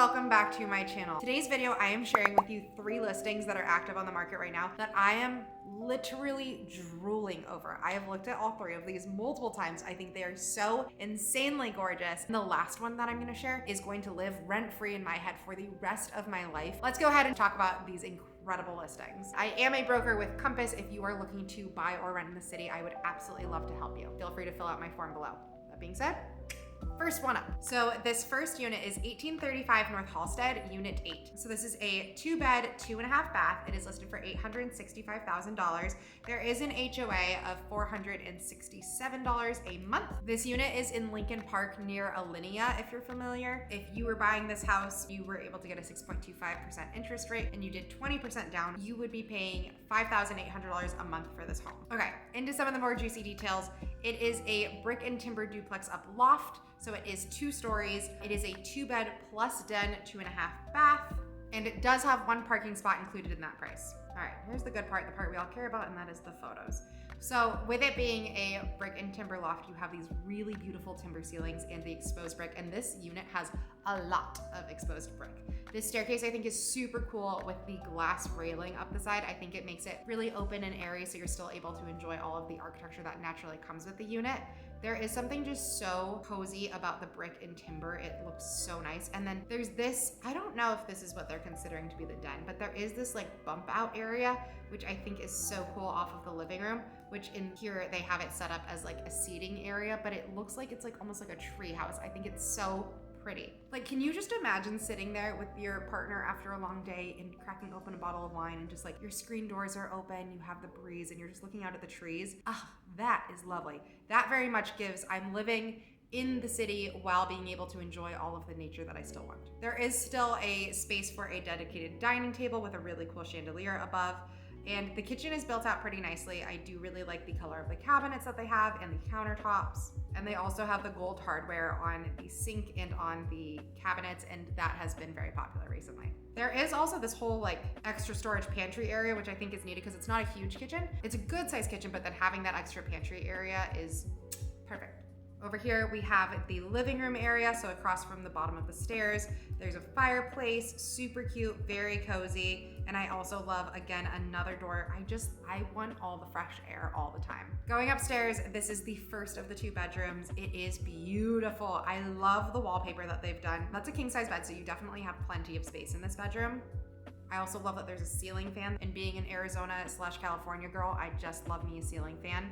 welcome back to my channel. Today's video, I am sharing with you 3 listings that are active on the market right now that I am literally drooling over. I have looked at all 3 of these multiple times. I think they are so insanely gorgeous. And the last one that I'm gonna share is going to live rent-free in my head for the rest of my life. Let's go ahead and talk about these incredible listings. I am a broker with Compass. If you are looking to buy or rent in the city, I would absolutely love to help you. Feel free to fill out my form below. That being said, first one up. So this first unit is 1835 North Halsted, Unit 8. So this is a 2-bed, 2.5 bath. It is listed for $865,000. There is an HOA of $467 a month. This unit is in Lincoln Park near Alinea, if you're familiar. If you were buying this house, you were able to get a 6.25% interest rate and you did 20% down, you would be paying $5,800 a month for this home. Okay, into some of the more juicy details. It is a brick and timber duplex up loft. So it is 2 stories. It is a 2-bed plus den, 2.5 bath, and it does have 1 parking spot included in that price. All right, here's the good part, the part we all care about, and that is the photos. So with it being a brick and timber loft, you have these really beautiful timber ceilings and the exposed brick, and this unit has a lot of exposed brick. This staircase I think is super cool with the glass railing up the side. I think it makes it really open and airy so you're still able to enjoy all of the architecture that naturally comes with the unit. There is something just so cozy about the brick and timber. It looks so nice. And then there's this, I don't know if this is what they're considering to be the den, but there is this like bump out area, which I think is so cool off of the living room, which in here they have it set up as like a seating area, but it looks like it's like almost like a tree house. I think it's so pretty. Like, can you just imagine sitting there with your partner after a long day and cracking open a bottle of wine and just like your screen doors are open, you have the breeze and you're just looking out at the trees? Ah, that is lovely. That very much gives, I'm living in the city while being able to enjoy all of the nature that I still want. There is still a space for a dedicated dining table with a really cool chandelier above. And the kitchen is built out pretty nicely. I do really like the color of the cabinets that they have and the countertops. And they also have the gold hardware on the sink and on the cabinets, and that has been very popular recently. There is also this whole like extra storage pantry area, which I think is needed because it's not a huge kitchen. It's a good sized kitchen, but then having that extra pantry area is perfect. Over here, we have the living room area. So across from the bottom of the stairs, there's a fireplace, super cute, very cozy. And I also love, again, another door. I want all the fresh air all the time. Going upstairs, this is the first of the 2 bedrooms. It is beautiful. I love the wallpaper that they've done. That's a king size bed, so you definitely have plenty of space in this bedroom. I also love that there's a ceiling fan, and being an Arizona/California girl, I just love me a ceiling fan.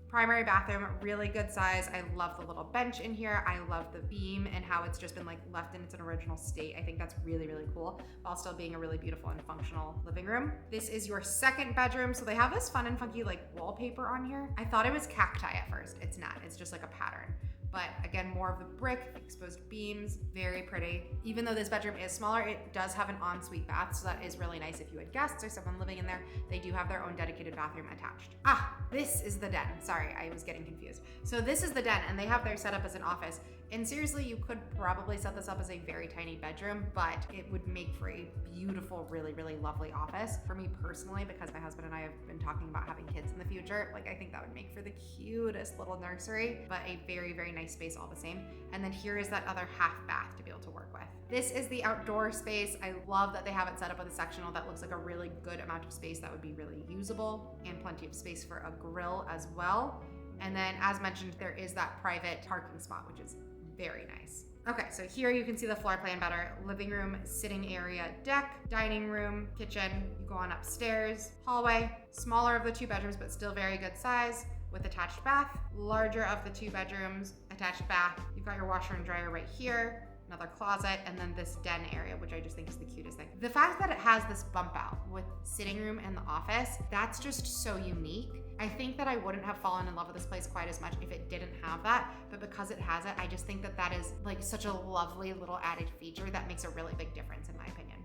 Primary bathroom, really good size. I love the little bench in here. I love the beam and how it's just been like left in its original state. I think that's really, really cool while still being a really beautiful and functional living room. This is your 2nd bedroom. So they have this fun and funky like wallpaper on here. I thought it was cacti at first. It's not, it's just like a pattern. But again, more of the brick, exposed beams, very pretty. Even though this bedroom is smaller, it does have an ensuite bath, so that is really nice if you had guests or someone living in there. They do have their own dedicated bathroom attached. Ah, this is the den. Sorry, I was getting confused. So this is the den, and they have their setup as an office. And seriously, you could probably set this up as a very tiny bedroom, but it would make for a beautiful, really, really lovely office. For me personally, because my husband and I have been talking about having kids in the future, like I think that would make for the cutest little nursery, but a very, very nice space all the same. And then here is that other half bath to be able to work with. This is the outdoor space. I love that they have it set up with a sectional that looks like a really good amount of space that would be really usable, and plenty of space for a grill as well. And then as mentioned, there is that private parking spot, which is very nice. Okay, so here you can see the floor plan better. Living room, sitting area, deck, dining room, kitchen. You go on upstairs, hallway, smaller of the 2 bedrooms, but still very good size with attached bath. Larger of the 2 bedrooms, attached bath. You've got your washer and dryer right here, another closet, and then this den area, which I just think is the cutest thing. The fact that it has this bump out with sitting room and the office, that's just so unique. I think that I wouldn't have fallen in love with this place quite as much if it didn't have that, but because it has it, I just think that that is like such a lovely little added feature that makes a really big difference in my opinion.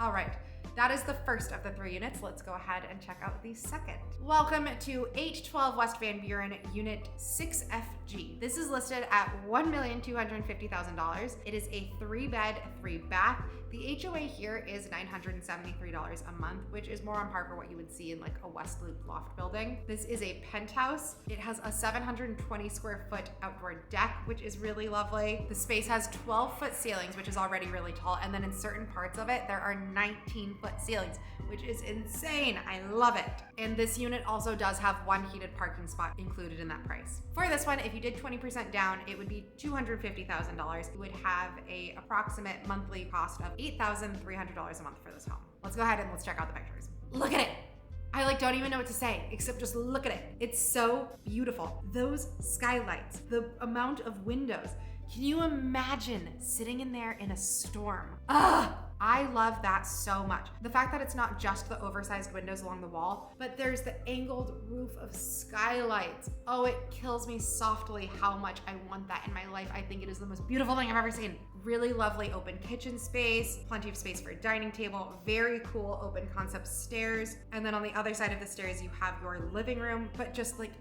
All right, that is the first of the 3 units. Let's go ahead and check out the second. Welcome to 812 West Van Buren, Unit 6FG. This is listed at $1,250,000. It is a 3-bed, 3-bath. The HOA here is $973 a month, which is more on par for what you would see in like a West Loop loft building. This is a penthouse. It has a 720 square foot outdoor deck, which is really lovely. The space has 12-foot ceilings, which is already really tall. And then in certain parts of it, there are 19-foot ceilings, which is insane. I love it. And this unit also does have one heated parking spot included in that price. For this one, if you did 20% down, it would be $250,000. You would have a approximate monthly cost of $8,300 a month for this home. Let's go ahead and let's check out the pictures. Look at it. I like don't even know what to say, except just look at it. It's so beautiful. Those skylights, the amount of windows. Can you imagine sitting in there in a storm? I love that so much. The fact that it's not just the oversized windows along the wall, but there's the angled roof of skylights. Oh, it kills me softly how much I want that in my life. I think it is the most beautiful thing I've ever seen. Really lovely open kitchen space, plenty of space for a dining table, very cool open concept stairs. And then on the other side of the stairs, you have your living room, but just like,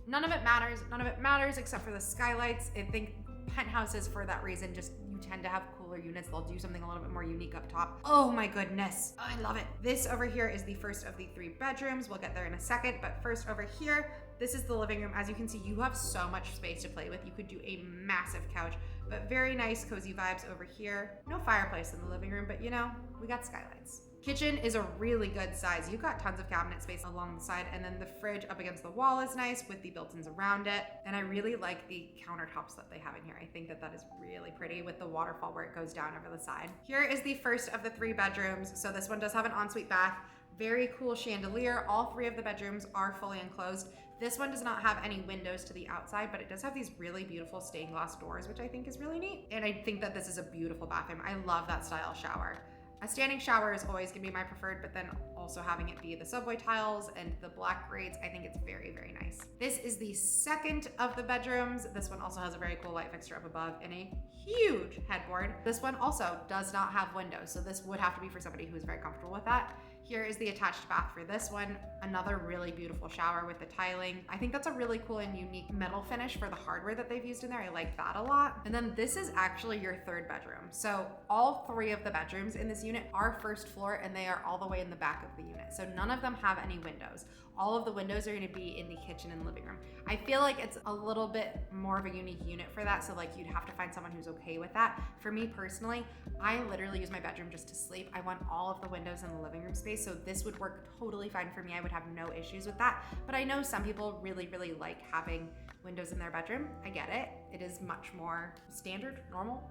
none of it matters. None of it matters except for the skylights. I think penthouses, for that reason, just you tend to have cooler units. They'll do something a little bit more unique up top. Oh my goodness, I love it. This over here is the first of the 3 bedrooms. We'll get there in a second, but first over here, this is the living room. As you can see, you have so much space to play with. You could do a massive couch, but very nice cozy vibes over here. No fireplace in the living room, but you know, we got skylights. Kitchen is a really good size. You've got tons of cabinet space along the side, and then the fridge up against the wall is nice with the built-ins around it. And I really like the countertops that they have in here. I think that that is really pretty with the waterfall where it goes down over the side. Here is the first of the 3 bedrooms. So this one does have an ensuite bath. Very cool chandelier. All 3 of the bedrooms are fully enclosed. This one does not have any windows to the outside, but it does have these really beautiful stained glass doors, which I think is really neat. And I think that this is a beautiful bathroom. I love that style shower. A standing shower is always gonna be my preferred, but then also having it be the subway tiles and the black grades, I think it's very, very nice. This is the second of the bedrooms. This one also has a very cool light fixture up above and a huge headboard. This one also does not have windows, so this would have to be for somebody who is very comfortable with that. Here is the attached bath for this one. Another really beautiful shower with the tiling. I think that's a really cool and unique metal finish for the hardware that they've used in there. I like that a lot. And then this is actually your 3rd bedroom. So all 3 of the bedrooms in this unit are first floor, and they are all the way in the back of the unit. So none of them have any windows. All of the windows are gonna be in the kitchen and living room. I feel like it's a little bit more of a unique unit for that. So like you'd have to find someone who's okay with that. For me personally, I literally use my bedroom just to sleep. I want all of the windows in the living room space. So this would work totally fine for me. I would have no issues with that. But I know some people really, really like having windows in their bedroom. I get it. It is much more standard, normal,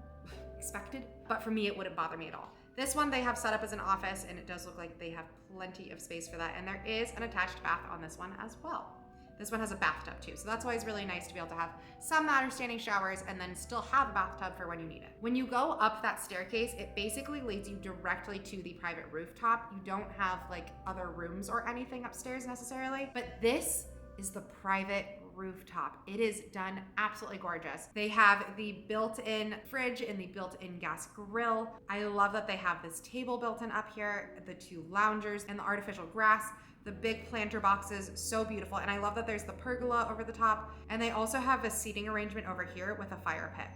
expected. But for me, it wouldn't bother me at all. This one they have set up as an office, and it does look like they have plenty of space for that. And there is an attached bath on this one as well. This one has a bathtub too, so that's why it's really nice to be able to have some that are standing showers and then still have a bathtub for when you need it. When you go up that staircase, it basically leads you directly to the private rooftop. You don't have like other rooms or anything upstairs necessarily, but this is the private rooftop. It is done absolutely gorgeous. They have the built-in fridge and the built-in gas grill. I love that they have this table built in up here, the 2 loungers and the artificial grass. The big planter boxes, so beautiful. And I love that there's the pergola over the top. And they also have a seating arrangement over here with a fire pit.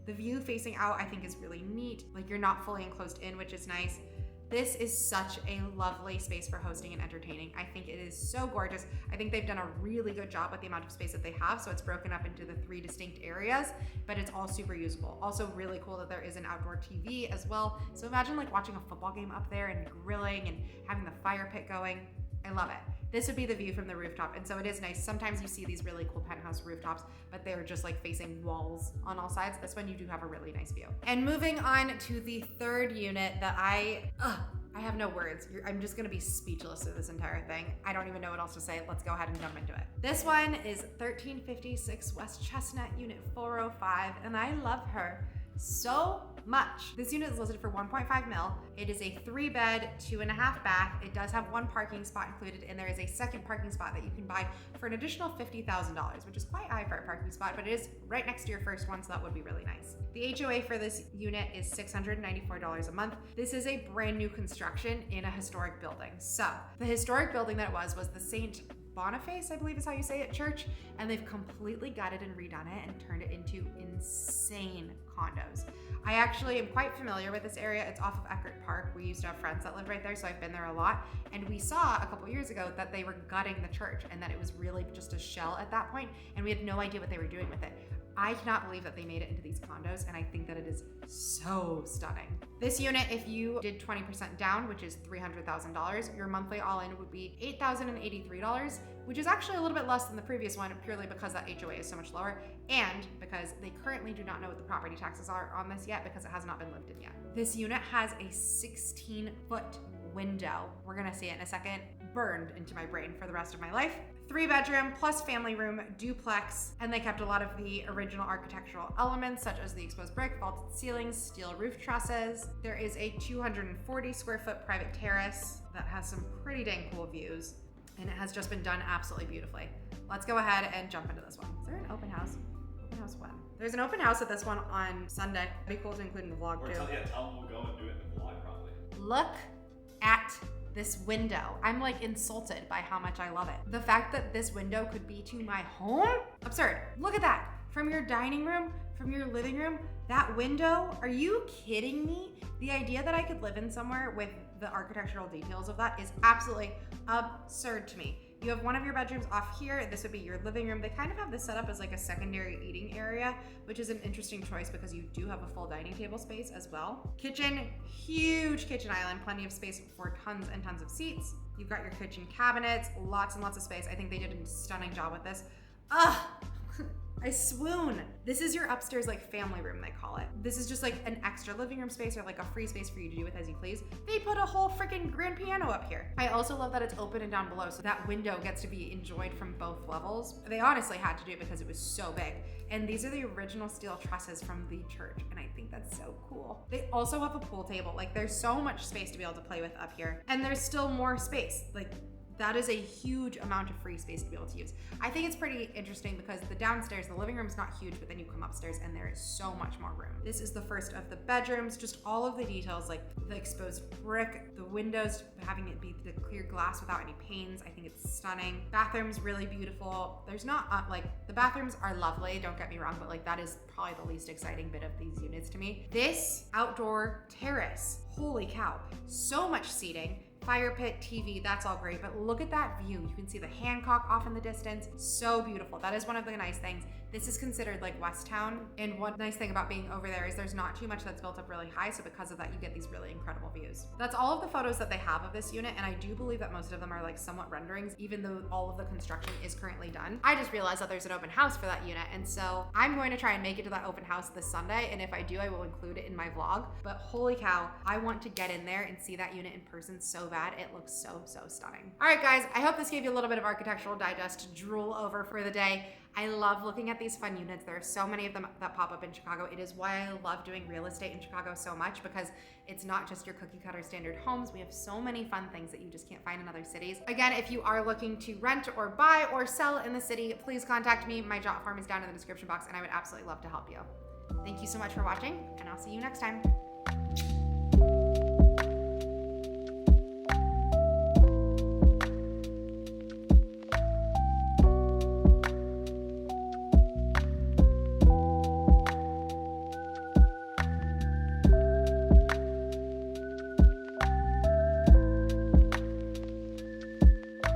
The view facing out, I think, is really neat. Like you're not fully enclosed in, which is nice. This is such a lovely space for hosting and entertaining. I think it is so gorgeous. I think they've done a really good job with the amount of space that they have. So it's broken up into the 3 distinct areas, but it's all super usable. Also really cool that there is an outdoor TV as well. So imagine like watching a football game up there and grilling and having the fire pit going. I love it. This would be the view from the rooftop. And so it is nice. Sometimes you see these really cool penthouse rooftops, but they're just like facing walls on all sides. This one you do have a really nice view. And moving on to the 3rd unit that I have no words. I'm just gonna be speechless to this entire thing. I don't even know what else to say. Let's go ahead and jump into it. This one is 1356 West Chestnut, Unit 405, and I love her so much. This unit is listed for 1.5 mil. It is a 3-bed, 2.5 bath. It does have 1 parking spot included, and there is a second parking spot that you can buy for an additional $50,000, which is quite high for a parking spot, but it is right next to your first one, so that would be really nice. The HOA for this unit is $694 a month. This is a brand new construction in a historic building. So the historic building that it was the St. Boniface, I believe is how you say it, church. And they've completely gutted and redone it and turned it into insane condos. I actually am quite familiar with this area. It's off of Eckert Park. We used to have friends that lived right there, so I've been there a lot. And we saw a couple years ago that they were gutting the church and that it was really just a shell at that point, and we had no idea what they were doing with it. I cannot believe that they made it into these condos, and I think that it is so stunning. This unit, if you did 20% down, which is $300,000, your monthly all-in would be $8,083, which is actually a little bit less than the previous one, purely because that HOA is so much lower, and because they currently do not know what the property taxes are on this yet because it has not been lived in yet. This unit has a 16-foot window. We're gonna see it in a second, burned into my brain for the rest of my life. 3-bedroom plus family room duplex, and they kept a lot of the original architectural elements such as the exposed brick, vaulted ceilings, steel roof trusses. There is a 240 square foot private terrace that has some pretty dang cool views, and it has just been done absolutely beautifully. Let's go ahead and jump into this one. Is there an open house? Open house when? There's an open house at this one on Sunday. It'd be cool to include in the vlog too. Tell them we'll go and do it in the vlog probably. Look at this window. I'm like insulted by how much I love it. The fact that this window could be to my home? Absurd. Look at that. From your dining room, from your living room, that window, are you kidding me? The idea that I could live in somewhere with the architectural details of that is absolutely absurd to me. You have one of your bedrooms off here. This would be your living room. They kind of have this set up as like a secondary eating area, which is an interesting choice because you do have a full dining table space as well. Kitchen, huge kitchen island, plenty of space for tons and tons of seats. You've got your kitchen cabinets, lots and lots of space. I think they did a stunning job with this. I swoon. This is your upstairs like family room, they call it. This is just like an extra living room space or like a free space for you to do with as you please. They put a whole freaking grand piano up here. I also love that it's open and down below, so that window gets to be enjoyed from both levels. They honestly had to do it because it was so big. And these are the original steel trusses from the church, and I think that's so cool. They also have a pool table. Like there's so much space to be able to play with up here, and there's still more space. Like that is a huge amount of free space to be able to use. I think it's pretty interesting because the downstairs, the living room is not huge, but then you come upstairs and there is so much more room. This is the first of the bedrooms, just all of the details, like the exposed brick, the windows, having it be the clear glass without any panes. I think it's stunning. Bathroom's really beautiful. There's not, the bathrooms are lovely, don't get me wrong, but like that is probably the least exciting bit of these units to me. This outdoor terrace, holy cow, so much seating. Fire pit, TV, that's all great, but look at that view. You can see the Hancock off in the distance. So beautiful. That is one of the nice things. This is considered like West Town, and one nice thing about being over there is there's not too much that's built up really high, so because of that, you get these really incredible views. That's all of the photos that they have of this unit, and I do believe that most of them are like somewhat renderings, even though all of the construction is currently done. I just realized that there's an open house for that unit, and so I'm going to try and make it to that open house this Sunday, and if I do, I will include it in my vlog. But holy cow, I want to get in there and see that unit in person so bad. It looks so, so stunning. All right, guys, I hope this gave you a little bit of architectural digest to drool over for the day. I love looking at these fun units. There are so many of them that pop up in Chicago. It is why I love doing real estate in Chicago so much, because it's not just your cookie cutter standard homes. We have so many fun things that you just can't find in other cities. Again, if you are looking to rent or buy or sell in the city, please contact me. My jot form is down in the description box, and I would absolutely love to help you. Thank you so much for watching, and I'll see you next time.